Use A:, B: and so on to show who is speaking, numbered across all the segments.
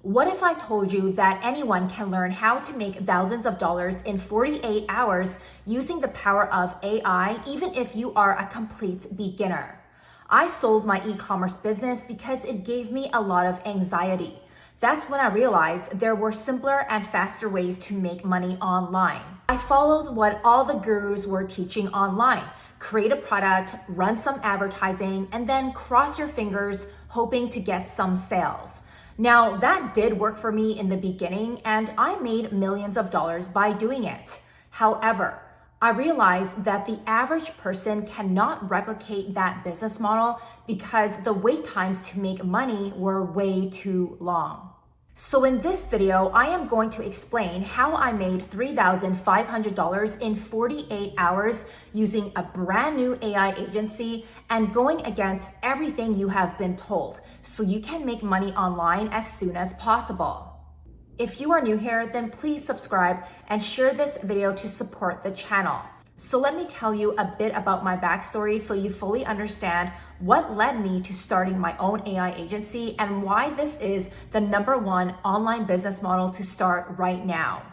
A: What if I told you that anyone can learn how to make thousands of dollars in 48 hours using the power of AI, even if you are a complete beginner? I sold my e-commerce business because it gave me a lot of anxiety. That's when I realized there were simpler and faster ways to make money online. I followed what all the gurus were teaching online. Create a product, run some advertising, and then cross your fingers hoping to get some sales. Now, that did work for me in the beginning, and I made millions of dollars by doing it. However, I realized that the average person cannot replicate that business model because the wait times to make money were way too long. So in this video, I am going to explain how I made $3,500 in 48 hours using a brand new AI agency and going against everything you have been told, so you can make money online as soon as possible. If you are new here, then please subscribe and share this video to support the channel. So let me tell you a bit about my backstory so you fully understand what led me to starting my own AI agency and why this is the #1 online business model to start right now.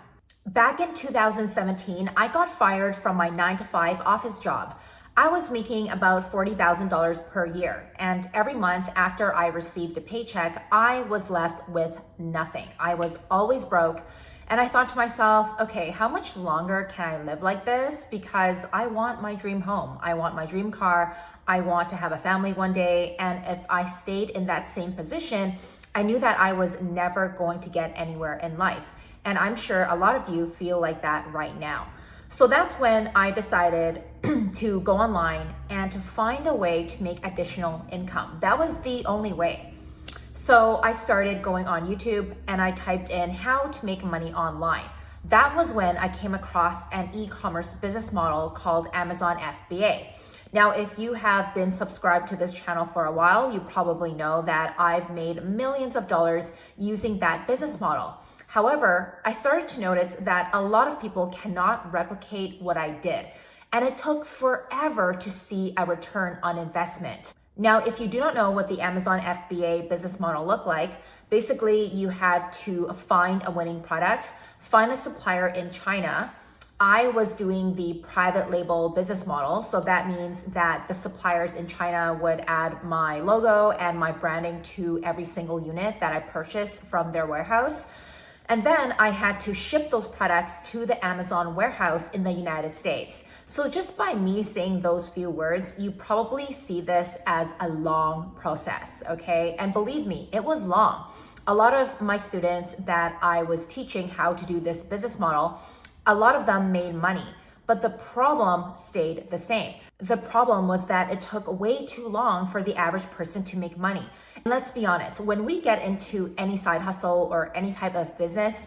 A: Back in 2017, I got fired from my 9-to-5 office job. I was making about $40,000 per year, and every month after I received a paycheck, I was left with nothing. I was always broke. And I thought to myself, okay, how much longer can I live like this? Because I want my dream home. I want my dream car. I want to have a family one day. And if I stayed in that same position, I knew that I was never going to get anywhere in life. And I'm sure a lot of you feel like that right now. So that's when I decided to go online and to find a way to make additional income. That was the only way. So I started going on YouTube and I typed in how to make money online. That was when I came across an e-commerce business model called Amazon FBA. Now, if you have been subscribed to this channel for a while, you probably know that I've made millions of dollars using that business model. However, I started to notice that a lot of people cannot replicate what I did, and it took forever to see a return on investment. Now, if you do not know what the Amazon FBA business model looked like, basically you had to find a winning product, find a supplier in China. I was doing the private label business model. So that means that the suppliers in China would add my logo and my branding to every single unit that I purchased from their warehouse. And then I had to ship those products to the Amazon warehouse in the United States. So just by me saying those few words, you probably see this as a long process, okay? And believe me, it was long. A lot of my students that I was teaching how to do this business model, a lot of them made money, but the problem stayed the same. The problem was that it took way too long for the average person to make money. And let's be honest, when we get into any side hustle or any type of business,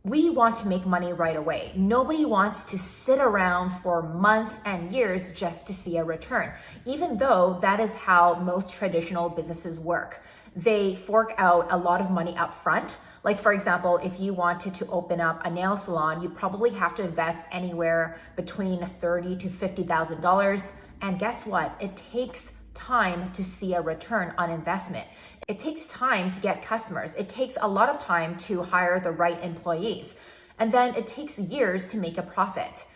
A: we want to make money right away. Nobody wants to sit around for months and years just to see a return, even though that is how most traditional businesses work. They fork out a lot of money up front. Like for example, if you wanted to open up a nail salon, you probably have to invest anywhere between $30,000 to $50,000. And guess what? It takes time to see a return on investment. It takes time to get customers. It takes a lot of time to hire the right employees. And then it takes years to make a profit.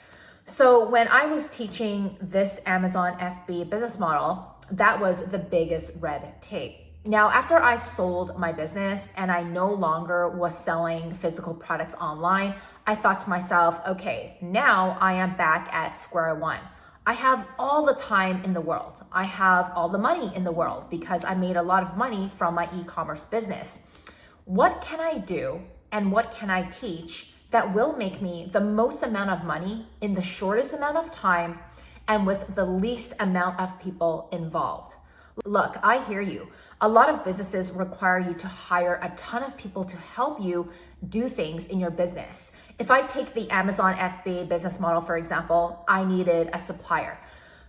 A: So when I was teaching this Amazon FBA business model, that was the biggest red tape. Now, after I sold my business and I no longer was selling physical products online, I thought to myself, okay, now I am back at square one. I have all the time in the world. I have all the money in the world because I made a lot of money from my e-commerce business. What can I do and what can I teach that will make me the most amount of money in the shortest amount of time and with the least amount of people involved? Look, I hear you. A lot of businesses require you to hire a ton of people to help you do things in your business. If I take the Amazon FBA business model, for example, I needed a supplier.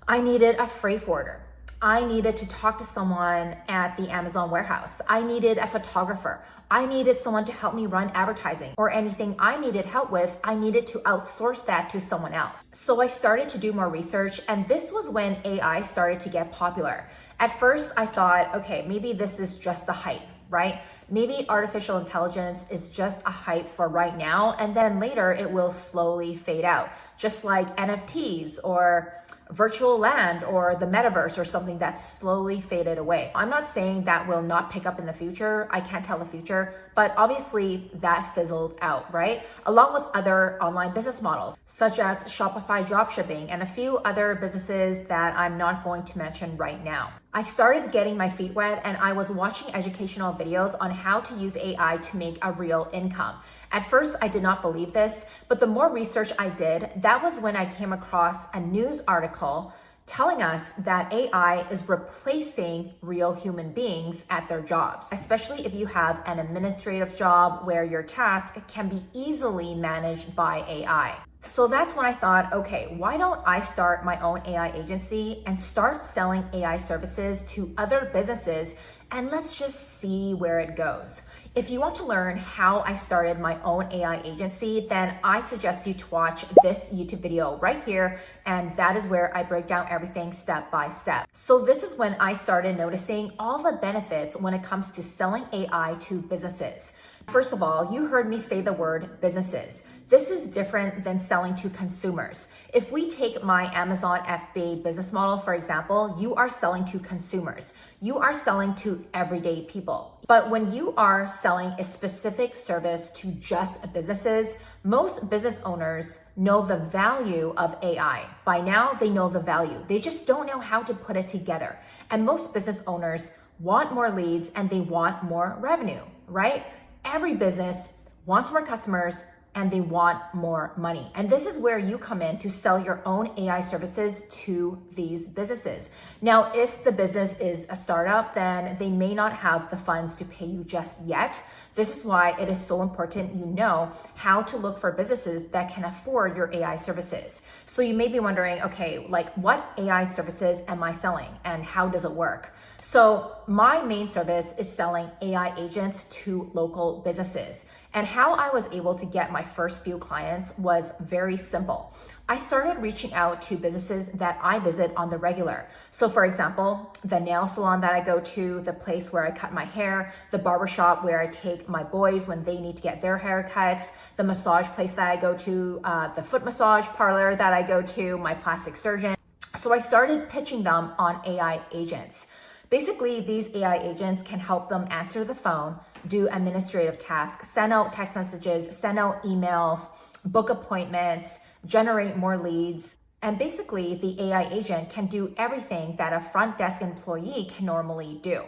A: I needed a freight forwarder. I needed to talk to someone at the Amazon warehouse. I needed a photographer. I needed someone to help me run advertising, or anything I needed help with, I needed to outsource that to someone else. So I started to do more research, and this was when AI started to get popular. At first, I thought, okay, maybe this is just the hype. right? Maybe artificial intelligence is just a hype for right now, and then later it will slowly fade out, just like NFTs or virtual land or the metaverse or something that's slowly faded away. I'm not saying that will not pick up in the future. I can't tell the future, but obviously that fizzled out, right? Along with other online business models, such as Shopify dropshipping and a few other businesses that I'm not going to mention right now. I started getting my feet wet and I was watching educational videos on how to use AI to make a real income. At first, I did not believe this, but the more research I did, that was when I came across a news article telling us that AI is replacing real human beings at their jobs, especially if you have an administrative job where your task can be easily managed by AI. So that's when I thought, okay, why don't I start my own AI agency and start selling AI services to other businesses, and let's just see where it goes. If you want to learn how I started my own AI agency, then I suggest you to watch this YouTube video right here, and that is where I break down everything step by step. So this is when I started noticing all the benefits when it comes to selling AI to businesses. First of all, you heard me say the word businesses. This is different than selling to consumers. If we take my Amazon FBA business model, for example, you are selling to consumers. You are selling to everyday people. But when you are selling a specific service to just businesses, most business owners know the value of AI. By now, they know the value. They just don't know how to put it together. And most business owners want more leads and they want more revenue, right? Every business wants more customers and they want more money. And this is where you come in to sell your own AI services to these businesses. Now, if the business is a startup, then they may not have the funds to pay you just yet. This is why it is so important you know how to look for businesses that can afford your AI services. So you may be wondering, okay, like what AI services am I selling and how does it work? So my main service is selling AI agents to local businesses. And how I was able to get my first few clients was very simple. I started reaching out to businesses that I visit on the regular. So for example, the nail salon that I go to, the place where I cut my hair, the barbershop where I take my boys when they need to get their haircuts, the massage place that I go to, the foot massage parlor that I go to, my plastic surgeon. So I started pitching them on AI agents. Basically, these AI agents can help them answer the phone, do administrative tasks, send out text messages, send out emails, book appointments, generate more leads. And basically, the AI agent can do everything that a front desk employee can normally do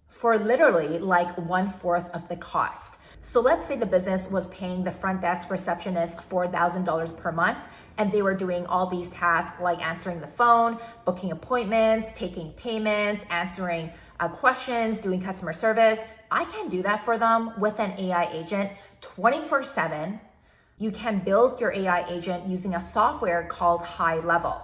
A: for literally like 1/4 of the cost. So let's say the business was paying the front desk receptionist $4,000 per month, and they were doing all these tasks like answering the phone, booking appointments, taking payments, answering questions, doing customer service. I can do that for them with an AI agent 24/7. You can build your AI agent using a software called High Level.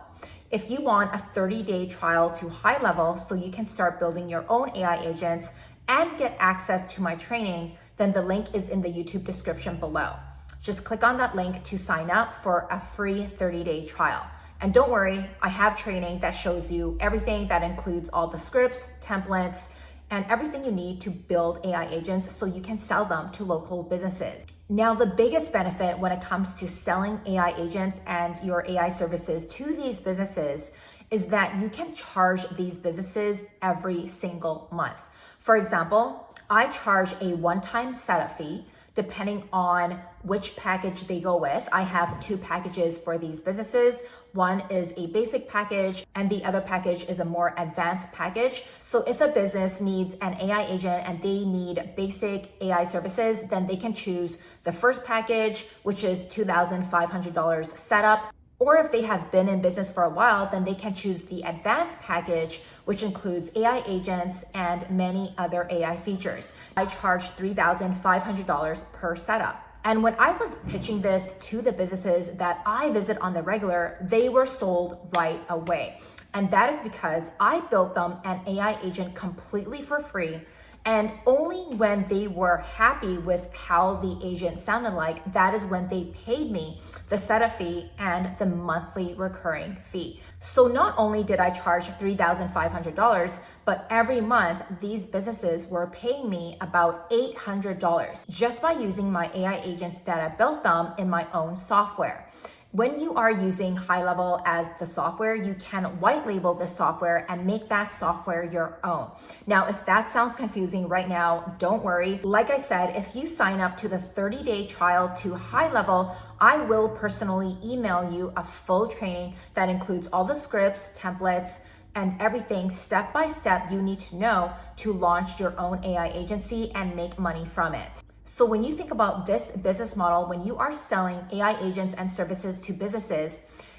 A: If you want a 30-day trial to High Level so you can start building your own AI agents and get access to my training, then the link is in the YouTube description below. Just click on that link to sign up for a free 30-day trial. And don't worry, I have training that shows you everything that includes all the scripts, templates, and everything you need to build AI agents so you can sell them to local businesses. Now, the biggest benefit when it comes to selling AI agents and your AI services to these businesses is that you can charge these businesses every single month. For example, I charge a one-time setup fee depending on which package they go with. I have two packages for these businesses. One is a basic package and the other package is a more advanced package. So if a business needs an AI agent and they need basic AI services, then they can choose the first package, which is $2,500 setup. Or if they have been in business for a while, then they can choose the advanced package, which includes AI agents and many other AI features. I charge $3,500 per setup. And when I was pitching this to the businesses that I visit on the regular, they were sold right away. And that is because I built them an AI agent completely for free. And only when they were happy with how the agent sounded like, that is when they paid me the setup fee and the monthly recurring fee. So not only did I charge $3,500, but every month these businesses were paying me about $800 just by using my AI agents that I built them in my own software. When you are using High Level as the software, you can white label the software and make that software your own. Now, if that sounds confusing right now, don't worry. Like I said, if you sign up to the 30-day trial to High Level, I will personally email you a full training that includes all the scripts, templates, and everything step by step you need to know to launch your own AI agency and make money from it. So when you think about this business model, when you are selling AI agents and services to businesses,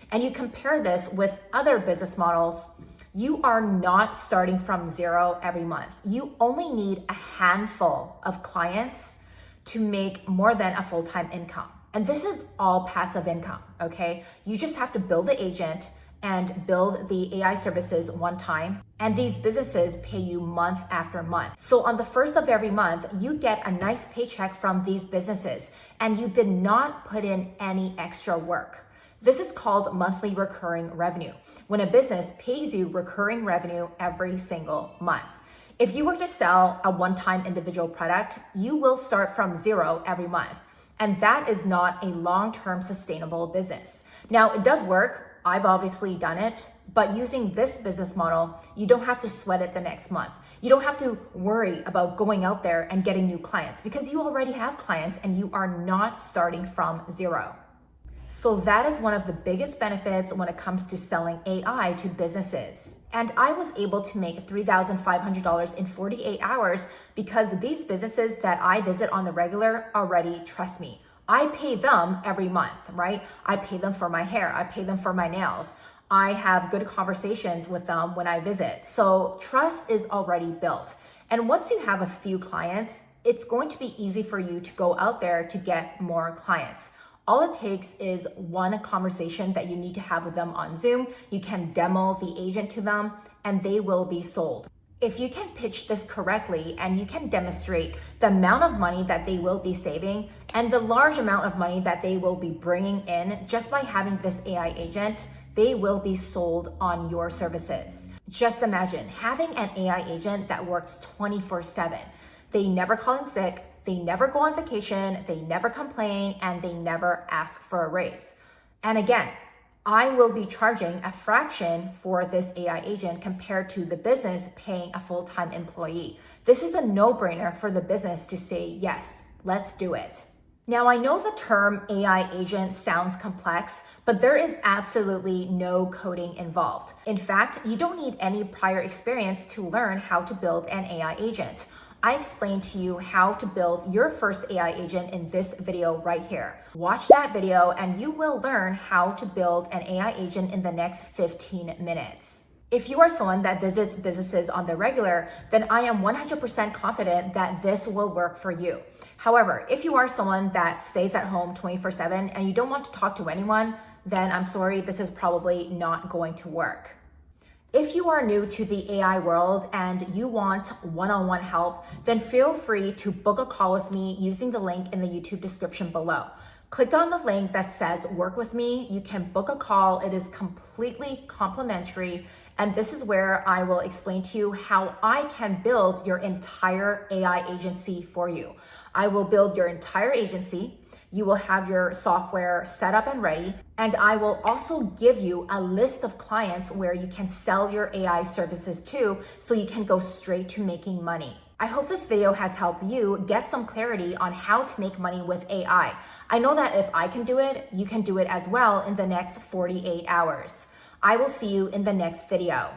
A: and you compare this with other business models, you are not starting from zero every month. You only need a handful of clients to make more than a full-time income. And this is all passive income, okay? You just have to build the agent and build the AI services one time, and these businesses pay you month after month. So on the first of every month, you get a nice paycheck from these businesses, and you did not put in any extra work. This is called monthly recurring revenue, when a business pays you recurring revenue every single month. If you were to sell a one-time individual product, you will start from zero every month, and that is not a long-term sustainable business. Now, it does work. I've obviously done it, but using this business model, you don't have to sweat it the next month. You don't have to worry about going out there and getting new clients because you already have clients and you are not starting from zero. So that is one of the biggest benefits when it comes to selling AI to businesses. And I was able to make $3,500 in 48 hours because these businesses that I visit on the regular already trust me. I pay them every month, right? I pay them for my hair. I pay them for my nails. I have good conversations with them when I visit. So trust is already built. And once you have a few clients, it's going to be easy for you to go out there to get more clients. All it takes is one conversation that you need to have with them on Zoom. You can demo the agent to them and they will be sold. If you can pitch this correctly and you can demonstrate the amount of money that they will be saving and the large amount of money that they will be bringing in just by having this AI agent, they will be sold on your services. Just imagine having an AI agent that works 24/7. They never call in sick, they never go on vacation, they never complain, and they never ask for a raise. And again, I will be charging a fraction for this AI agent compared to the business paying a full-time employee. This is a no-brainer for the business to say, yes, let's do it. Now, I know the term AI agent sounds complex, but there is absolutely no coding involved. In fact, you don't need any prior experience to learn how to build an AI agent. I explained to you how to build your first AI agent in this video right here. Watch that video and you will learn how to build an AI agent in the next 15 minutes. If you are someone that visits businesses on the regular, then I am 100% confident that this will work for you. However, if you are someone that stays at home 24/7 and you don't want to talk to anyone, then I'm sorry, this is probably not going to work. If you are new to the AI world and you want one-on-one help, then feel free to book a call with me using the link in the YouTube description below. Click on the link that says work with me. You can book a call. It is completely complimentary. And this is where I will explain to you how I can build your entire AI agency for you. I will build your entire agency. You will have your software set up and ready, and I will also give you a list of clients where you can sell your AI services to so you can go straight to making money. I hope this video has helped you get some clarity on how to make money with AI. I know that if I can do it, you can do it as well in the next 48 hours. I will see you in the next video.